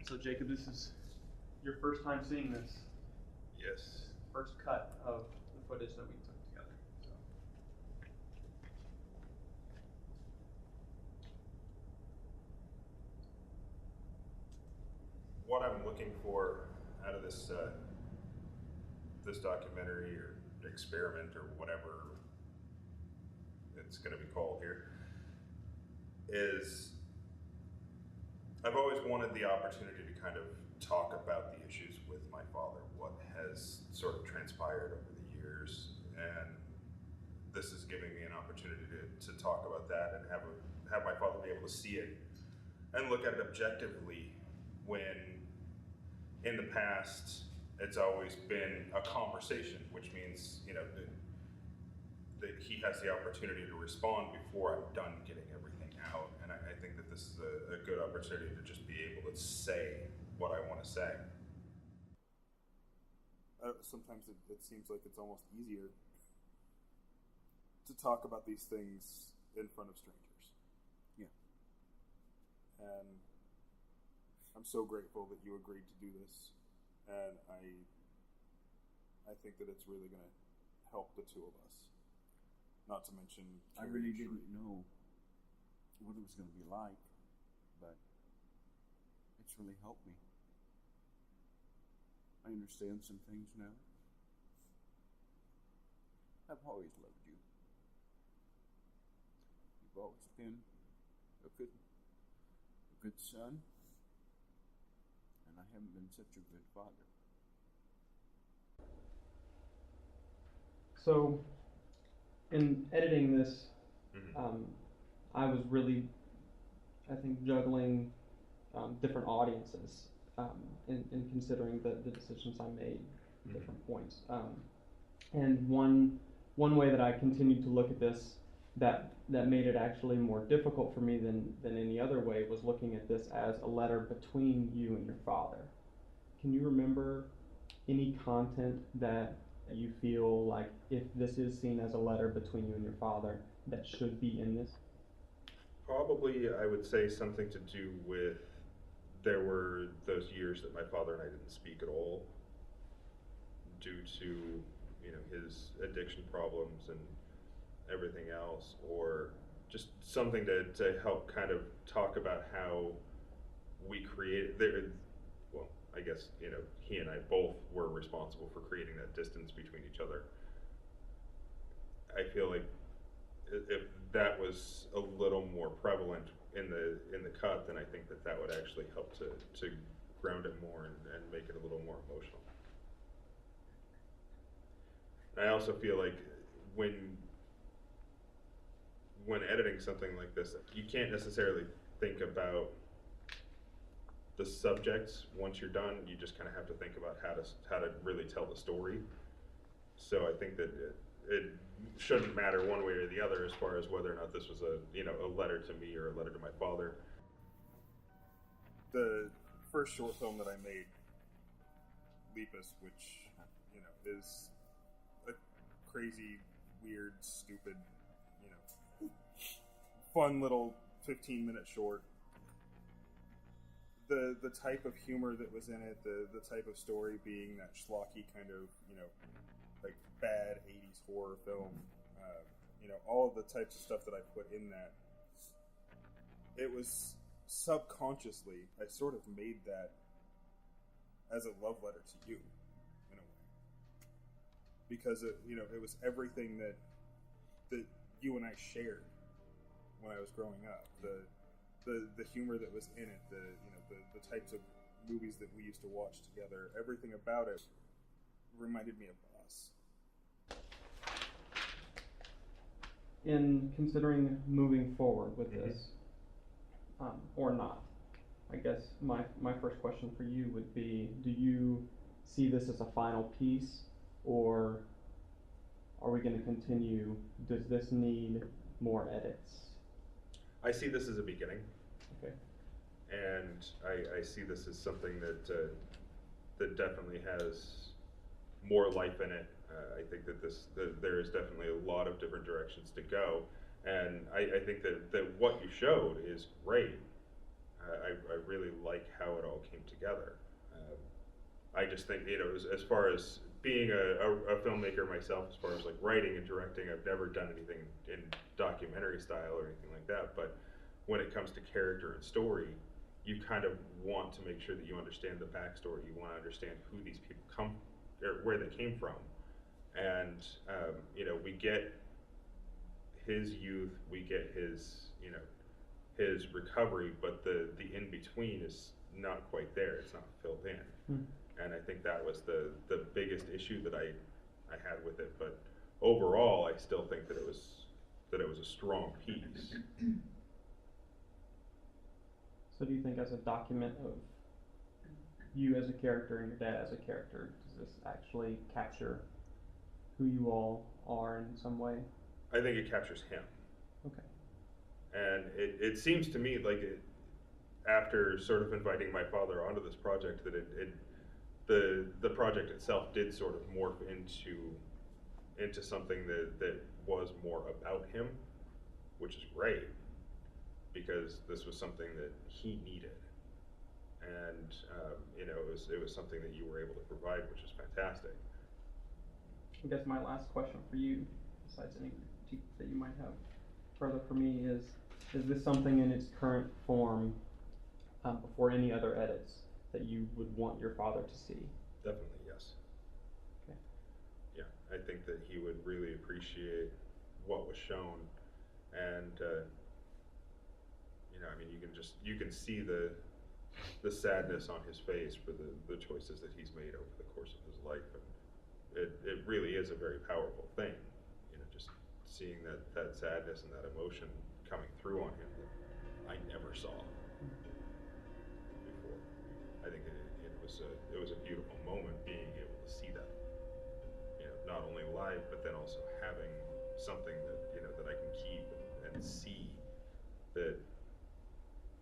So Jacob, this is your first time seeing this. Yes. First cut of the footage that we took together. So. What I'm looking for out of this this documentary or experiment or whatever it's going to be called here is I've always wanted the opportunity to kind of talk about the issues with my father, what has sort of transpired over the years, and this is giving me an opportunity to talk about that and have my father be able to see it and look at it objectively when in the past it's always been a conversation, which means, you know, that he has the opportunity to respond before I'm done getting everything out. And I think that this is a good opportunity to just be able to say what I want to say. Sometimes it seems like it's almost easier to talk about these things in front of strangers. Yeah. And I'm so grateful that you agreed to do this. And I think that it's really going to help the two of us. Not to mention, I really didn't know what it was going to be like, but it's really helped me. I understand some things now. I've always loved you. You've always been a good son, and I haven't been such a good father. So, in editing this, I was really, I think, juggling different audiences in considering the decisions I made at different points. And one way that I continued to look at this that made it actually more difficult for me than any other way was looking at this as a letter between you and your father. Can you remember any content that you feel like, if this is seen as a letter between you and your father, that should be in this? Probably, I would say something to do with there were those years that my father and I didn't speak at all due to, you know, his addiction problems and everything else, or just something to help kind of talk about how we created there. Well, I guess, you know, he and I both were responsible for creating that distance between each other. I feel like if that was a little more prevalent in the cut, then I think that would actually help to ground it more and make it a little more emotional. I also feel like when editing something like this, you can't necessarily think about the subjects once you're done. You just kind of have to think about how to really tell the story. So I think that it shouldn't matter one way or the other as far as whether or not this was a letter to me or a letter to my father. The first short film that I made, Lepus, which, you know, is a crazy, weird, stupid, you know, fun little 15-minute short. The type of humor that was in it, the type of story being that schlocky kind of, you know, like bad 80s horror film, you know, all of the types of stuff that I put in that, it was subconsciously, I sort of made that as a love letter to you, in a way. Because it, you know, it was everything that you and I shared when I was growing up. The humor that was in it, the types of movies that we used to watch together, everything about it reminded me of us. In considering moving forward with this, or not, I guess my first question for you would be, do you see this as a final piece, or are we going to continue? Does this need more edits? I see this as a beginning. Okay. And I see this as something that definitely has more life in it. I think that there is definitely a lot of different directions to go, and I think that what you showed is great. I really like how it all came together. I just think, you know, as far as being a filmmaker myself, as far as like writing and directing, I've never done anything in documentary style or anything like that. But when it comes to character and story, you kind of want to make sure that you understand the backstory. You want to understand who these people come, or where they came from. And, you know, we get his youth, we get his, you know, his recovery, but the in-between is not quite there. It's not filled in. And I think that was the biggest issue that I had with it. But overall, I still think that it was a strong piece. So do you think as a document of you as a character and your dad as a character, does this actually capture who you all are in some way? I think it captures him. Okay. And it seems to me like after sort of inviting my father onto this project, that the project itself did sort of morph into something that was more about him, which is great, because this was something that he needed. And you know, it was something that you were able to provide, which is fantastic. I guess my last question for you, besides any critique that you might have further for me, is this something in its current form, before any other edits, that you would want your father to see? Definitely, yes. Okay. Yeah, I think that he would really appreciate what was shown, and you know, I mean, you can see the sadness on his face for the choices that he's made over the course of his life, and it really is a very powerful thing, you know, just seeing that sadness and that emotion coming through on him that I never saw before. I think it was a beautiful moment being able to see that, you know, not only live, but then also having something that, you know, that I can keep and see that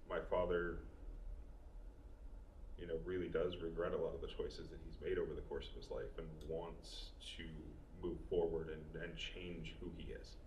my father, you know, really does regret a lot of the choices that he's made over the course of his life and wants to move forward and change who he is.